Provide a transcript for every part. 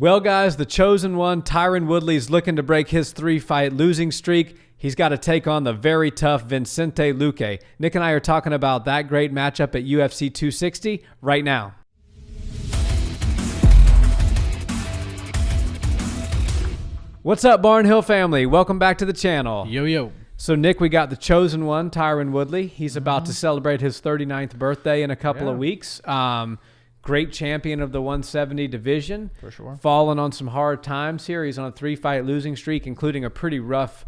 Well, guys, the chosen one, Tyron Woodley, is looking to break his 3-fight losing streak. He's got to take on the very tough Vicente Luque. Nick and I are talking about that great matchup at UFC 260 right now. What's up, Barnhill family? Welcome back to the channel. Yo, yo. So, Nick, we got the chosen one, Tyron Woodley. He's about to celebrate his 39th birthday in a couple of weeks. Great champion of the 170 division. For sure. Fallen on some hard times here. He's on a 3-fight losing streak, including a pretty rough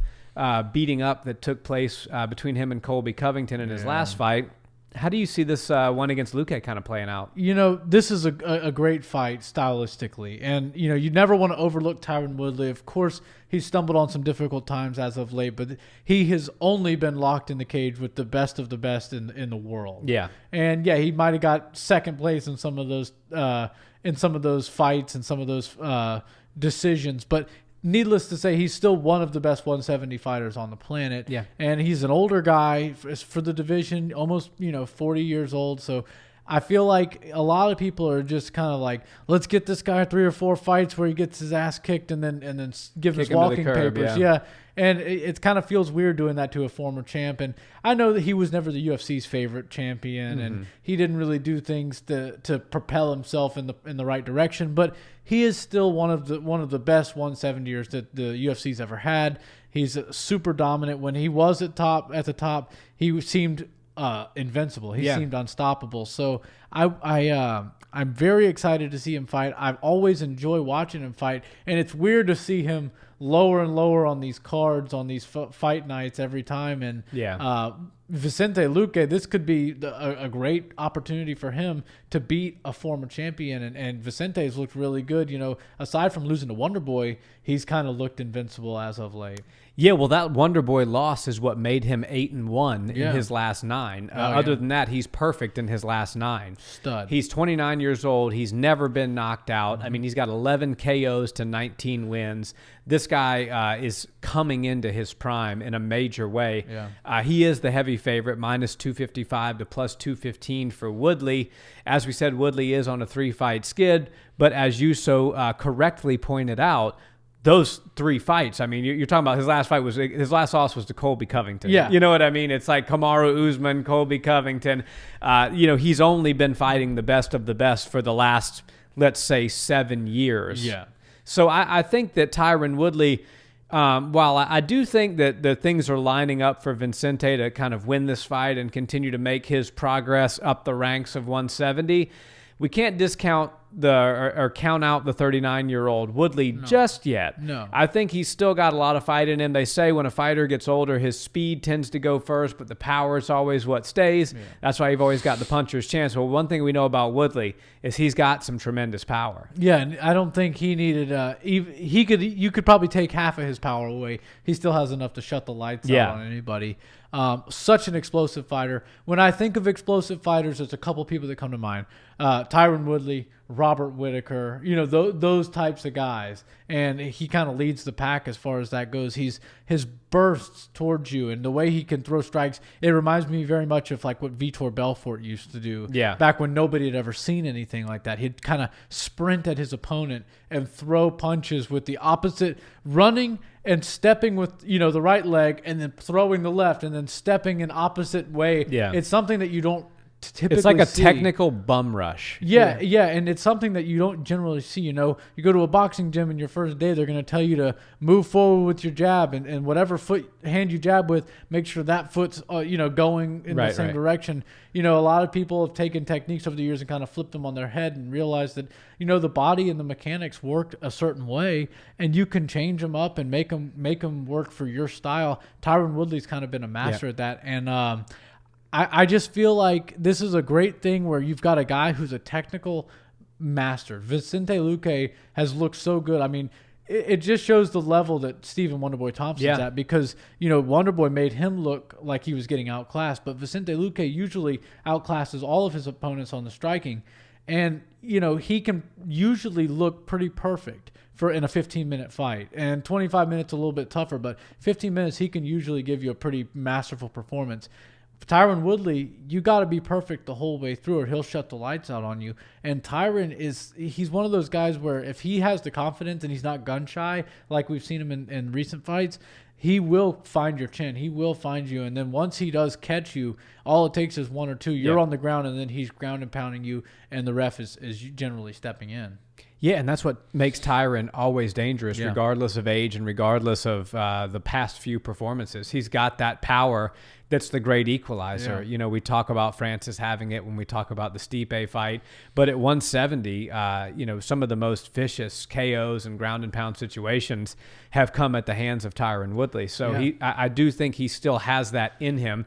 beating up that took place between him and Colby Covington in his last fight. How do you see this one against Luque kind of playing out? You know, this is a great fight stylistically. And, you know, you never want to overlook Tyron Woodley. Of course, he's stumbled on some difficult times as of late, but he has only been locked in the cage with the best of the best in the world. Yeah. And, yeah, he might have got second place in some of those fights and some of those decisions. But needless to say, he's still one of the best 170 fighters on the planet. Yeah. And he's an older guy for the division, almost, 40 years old. So I feel like a lot of people are just kind of like, let's get this guy 3 or 4 fights where he gets his ass kicked and then give his walking papers. Yeah. And it kind of feels weird doing that to a former champ. And I know that he was never the UFC's favorite champion, and he didn't really do things to propel himself in the right direction. But he is still one of the best 170ers that the UFC's ever had. He's super dominant. When he was at the top, he seemed invincible. He seemed unstoppable. So I'm very excited to see him fight. I always enjoy watching him fight, and it's weird to see him lower and lower on these cards, on these fight nights every time. And Vicente Luque, this could be a great opportunity for him to beat a former champion. And Vicente's looked really good. You know, aside from losing to Wonder Boy, he's kind of looked invincible as of late. Yeah, well, that Wonder Boy loss is what made him 8-1 in his last 9. Other than that, he's perfect in his last 9. Stud. He's 29 years old. He's never been knocked out. I mean, he's got 11 KOs to 19 wins. This guy is coming into his prime in a major way. Yeah. He is the heavy favorite, minus 255 to plus 215 for Woodley. As we said, Woodley is on a 3-fight skid, but as you so correctly pointed out, those 3 fights, I mean, you're talking about his last loss was to Colby Covington. Yeah. You know what I mean? It's like Kamaru Usman, Colby Covington. He's only been fighting the best of the best for the last, let's say, 7 years. Yeah. So I think that Tyron Woodley, while I do think that the things are lining up for Vicente to kind of win this fight and continue to make his progress up the ranks of 170, we can't discount or count out the 39-year-old Woodley just yet. No. I think he's still got a lot of fight in him. They say when a fighter gets older, his speed tends to go first, but the power is always what stays. Yeah. That's why you've always got the puncher's chance. Well, one thing we know about Woodley is he's got some tremendous power. Yeah, and I don't think he needed you could probably take half of his power away. He still has enough to shut the lights out on anybody. Such an explosive fighter. When I think of explosive fighters, there's a couple people that come to mind. Tyron Woodley, Robert Whitaker, those types of guys. And he kind of leads the pack as far as that goes. His bursts towards you and the way he can throw strikes, it reminds me very much of like what Vitor Belfort used to do back when nobody had ever seen anything like that. He'd kind of sprint at his opponent and throw punches with the opposite, running and stepping with, the right leg and then throwing the left and then stepping in opposite way. Yeah. It's something that you don't typically It's like a see. Technical bum rush. Yeah, and it's something that you don't generally see. You go to a boxing gym in your first day, they're going to tell you to move forward with your jab and whatever hand you jab with, make sure that foot's going in the same direction. A lot of people have taken techniques over the years and kind of flipped them on their head and realized that the body and the mechanics worked a certain way, and you can change them up and make them work for your style. Tyron Woodley's kind of been a master at that, and I just feel like this is a great thing where you've got a guy who's a technical master. Vicente Luque has looked so good. I mean, it just shows the level that Stephen Wonderboy Thompson's at, because, Wonderboy made him look like he was getting outclassed, but Vicente Luque usually outclasses all of his opponents on the striking. And, he can usually look pretty perfect in a 15-minute fight. And 25 minutes a little bit tougher, but 15 minutes he can usually give you a pretty masterful performance. Tyron Woodley, you got to be perfect the whole way through, or he'll shut the lights out on you. And Tyron he's one of those guys where if he has the confidence and he's not gun shy, like we've seen him in recent fights, he will find your chin. He will find you. And then once he does catch you, all it takes is one or two. You're on the ground, and then he's ground and pounding you, and the ref is generally stepping in. Yeah, and that's what makes Tyron always dangerous, regardless of age and regardless of the past few performances. He's got that power that's the great equalizer. You know, we talk about Francis having it when we talk about the Stipe fight, but at 170, you know, some of the most vicious KOs and ground and pound situations have come at the hands of Tyron Woodley. So I do think he still has that in him.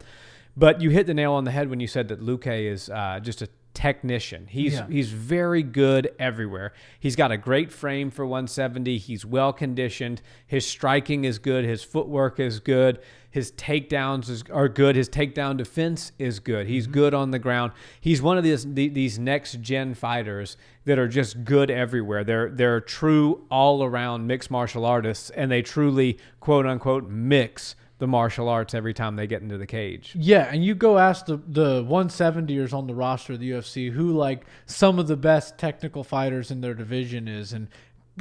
But you hit the nail on the head when you said that Luque is just a technician. He's very good everywhere. He's got a great frame for 170. He's well conditioned. His striking is good. His footwork is good. His takedowns are good. His takedown defense is good. He's good on the ground. He's one of these next gen fighters that are just good everywhere. They're true all around mixed martial artists, and they truly quote unquote mix the martial arts every time they get into the cage. Yeah, and you go ask the 170ers on the roster of the UFC who like some of the best technical fighters in their division is, and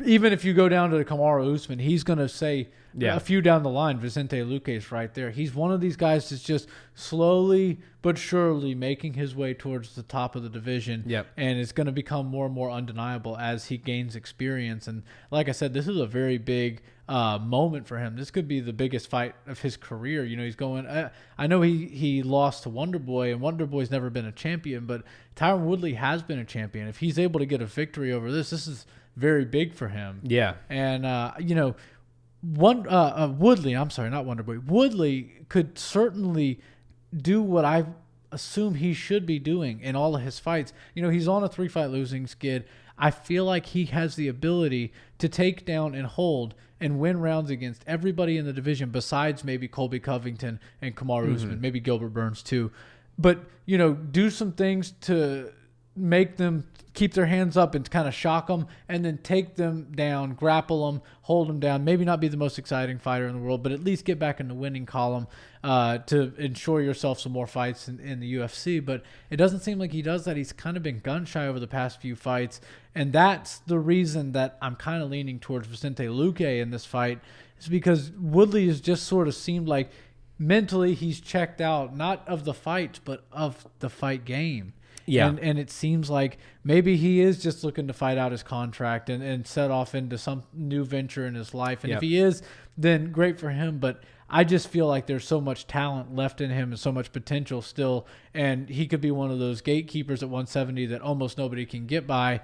even if you go down to the Kamaru Usman, he's going to say a few down the line, Vicente Luque is right there. He's one of these guys that's just slowly but surely making his way towards the top of the division. And it's going to become more and more undeniable as he gains experience. And like I said, this is a very big moment for him. This could be the biggest fight of his career. You know, he's going, I know he lost to Wonderboy, and Wonderboy's never been a champion, but Tyron Woodley has been a champion. If he's able to get a victory over this is very big for him. And you know, Woodley, I'm sorry, not Wonderboy. Woodley could certainly do what I assume he should be doing in all of his fights. You know, he's on a 3-fight losing skid. I feel like he has the ability to take down and hold and win rounds against everybody in the division besides maybe Colby Covington and Kamaru Usman, maybe Gilbert Burns too. But, you know, do some things to make them keep their hands up and kind of shock them, and then take them down, grapple them, hold them down. Maybe not be the most exciting fighter in the world, but at least get back in the winning column to ensure yourself some more fights in the UFC. But it doesn't seem like he does that. He's kind of been gun shy over the past few fights, and that's the reason that I'm kind of leaning towards Vicente Luque in this fight, is because Woodley has just sort of seemed like mentally he's checked out, not of the fight, but of the fight game. And it seems like maybe he is just looking to fight out his contract and set off into some new venture in his life. And if he is, then great for him. But I just feel like there's so much talent left in him and so much potential still. And he could be one of those gatekeepers at 170 that almost nobody can get by.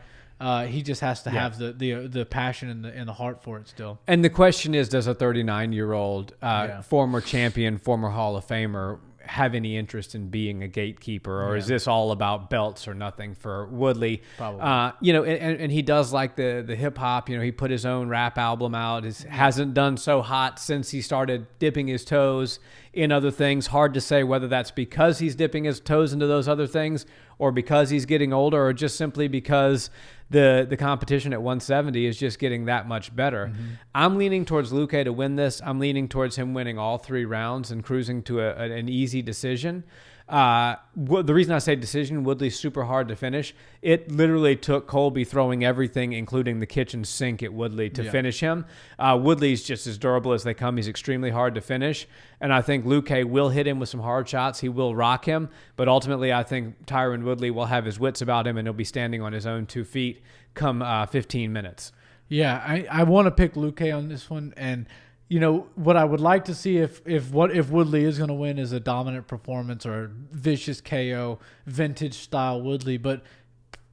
He just has to have the passion and the heart for it still. And the question is, does a 39-year-old former champion, former Hall of Famer have any interest in being a gatekeeper, or is this all about belts or nothing for Woodley? Probably. You know, and he does like the hip hop. You know, he put his own rap album out. Hasn't done so hot since he started dipping his toes in other things. Hard to say whether that's because he's dipping his toes into those other things, or because he's getting older, or just simply because the competition at 170 is just getting that much better. I'm leaning towards Luque to win this. I'm leaning towards him winning all 3 rounds and cruising to an easy decision. The reason I say decision, Woodley's super hard to finish. It literally took Colby throwing everything, including the kitchen sink at Woodley, to finish him. Woodley's just as durable as they come. He's extremely hard to finish. And I think Luque will hit him with some hard shots. He will rock him. But ultimately, I think Tyron Woodley will have his wits about him, and he'll be standing on his own 2 feet come 15 minutes. Yeah, I want to pick Luque on this one. And you know, what I would like to see if Woodley is going to win is a dominant performance or a vicious KO, vintage style Woodley. But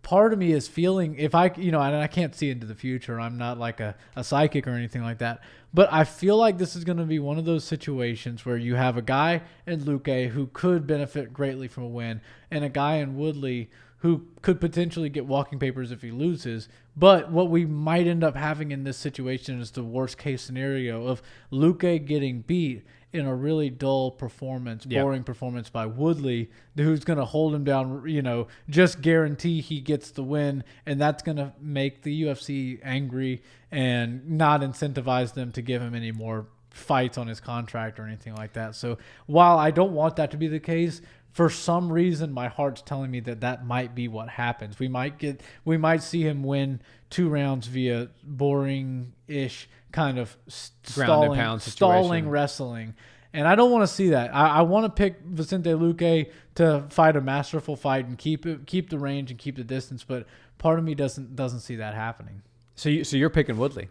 part of me is feeling, if I, you know, and I can't see into the future, I'm not like a psychic or anything like that, but I feel like this is going to be one of those situations where you have a guy in Luque who could benefit greatly from a win, and a guy in Woodley who could potentially get walking papers if he loses. But what we might end up having in this situation is the worst case scenario of Luque getting beat in a really dull performance, boring performance by Woodley, who's going to hold him down, you know, just guarantee he gets the win. And that's going to make the UFC angry and not incentivize them to give him any more fights on his contract or anything like that. So while I don't want that to be the case, for some reason my heart's telling me that might be what happens. We might see him win 2 rounds via boring-ish kind of stalling wrestling. And I don't want to see that. I want to pick Vicente Luque to fight a masterful fight and keep the range and keep the distance, but part of me doesn't see that happening. So you're picking Woodley.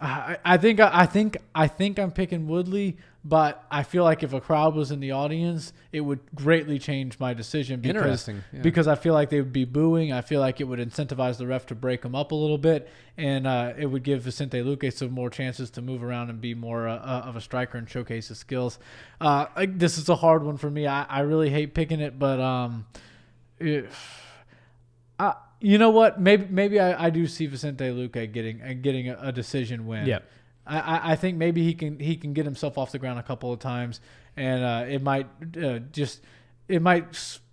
I think I'm picking Woodley, but I feel like if a crowd was in the audience, it would greatly change my decision because I feel like they would be booing. I feel like it would incentivize the ref to break him up a little bit, and it would give Vicente Luque some more chances to move around and be more of a striker and showcase his skills. This is a hard one for me. I really hate picking it, but you know what? Maybe I do see Vicente Luque getting a decision win. Yeah. I think maybe he can get himself off the ground a couple of times, and it might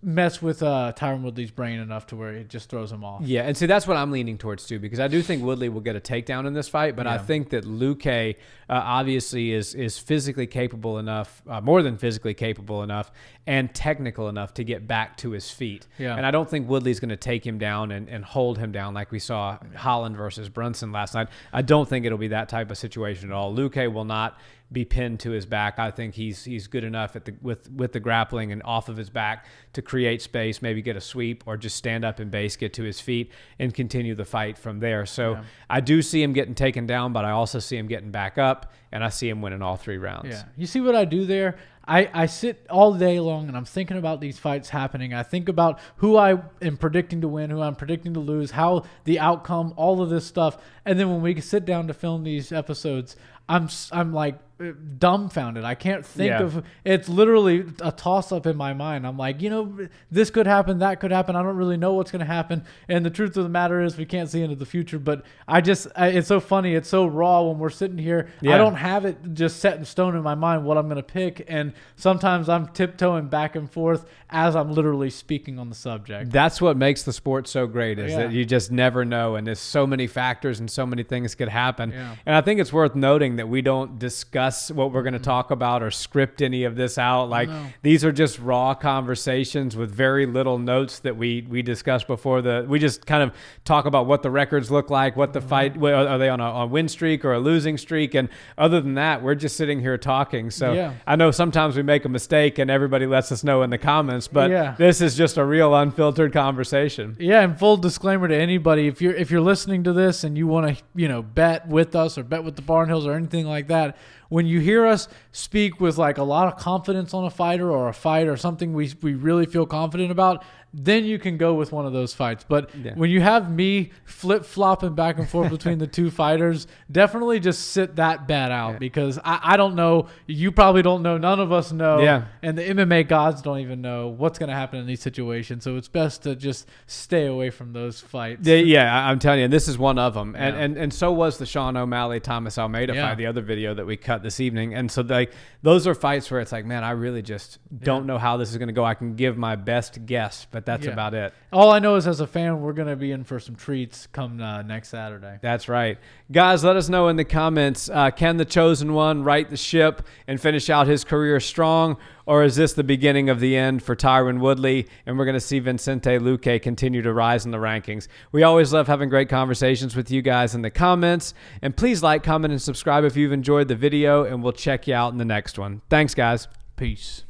mess with Tyron Woodley's brain enough to where it just throws him off. Yeah, and see, that's what I'm leaning towards too, because I do think Woodley will get a takedown in this fight, but I think that Luque obviously is physically capable enough, more than physically capable enough, and technical enough to get back to his feet. Yeah. And I don't think Woodley's going to take him down and hold him down like we saw Holland versus Brunson last night. I don't think it'll be that type of situation at all. Luque will not be pinned to his back. I think he's good enough with the grappling and off of his back to create space, maybe get a sweep or just stand up in base, get to his feet, and continue the fight from there. So I do see him getting taken down, but I also see him getting back up, and I see him winning all 3 rounds. Yeah. You see what I do there? I sit all day long and I'm thinking about these fights happening. I think about who I am predicting to win, who I'm predicting to lose, how the outcome, all of this stuff. And then when we sit down to film these episodes, I'm like dumbfounded. I can't think of it's literally a toss up in my mind. I'm like, this could happen, that could happen. I don't really know what's going to happen. And the truth of the matter is we can't see into the future, but it's so funny. It's so raw when we're sitting here. Yeah. I don't have it just set in stone in my mind what I'm going to pick. And sometimes I'm tiptoeing back and forth as I'm literally speaking on the subject. That's what makes the sport so great is that you just never know. And there's so many factors and so many things could happen. Yeah. And I think it's worth noting that we don't discuss what we're going to talk about or script any of this out. Like these are just raw conversations with very little notes that we discussed before we just kind of talk about what the records look like, what the fight, are they on a win streak or a losing streak? And other than that, we're just sitting here talking. So I know sometimes we make a mistake and everybody lets us know in the comments, but this is just a real unfiltered conversation. Yeah. And full disclaimer to anybody, if you're listening to this and you want to, bet with us or bet with the Barnhills or anything like that, when you hear us speak with like a lot of confidence on a fighter or a fight or something we really feel confident about, then you can go with one of those fights. But when you have me flip-flopping back and forth between the 2 fighters, definitely just sit that bet out because I don't know. You probably don't know. None of us know. Yeah. And the MMA gods don't even know what's going to happen in these situations. So it's best to just stay away from those fights. Yeah, I'm telling you, this is one of them. And so was the Sean O'Malley-Thomas Almeida fight, the other video that we cut this evening. And so those are fights where it's like, man, I really just don't know how this is going to go. I can give my best guess, but that's about it. All I know is as a fan, we're going to be in for some treats come next Saturday. That's right. Guys, let us know in the comments, can the chosen one right the ship and finish out his career strong, or is this the beginning of the end for Tyron Woodley, and we're going to see Vicente Luque continue to rise in the rankings? We always love having great conversations with you guys in the comments, and please like, comment, and subscribe if you've enjoyed the video, and we'll check you out in the next one. Thanks, guys. Peace.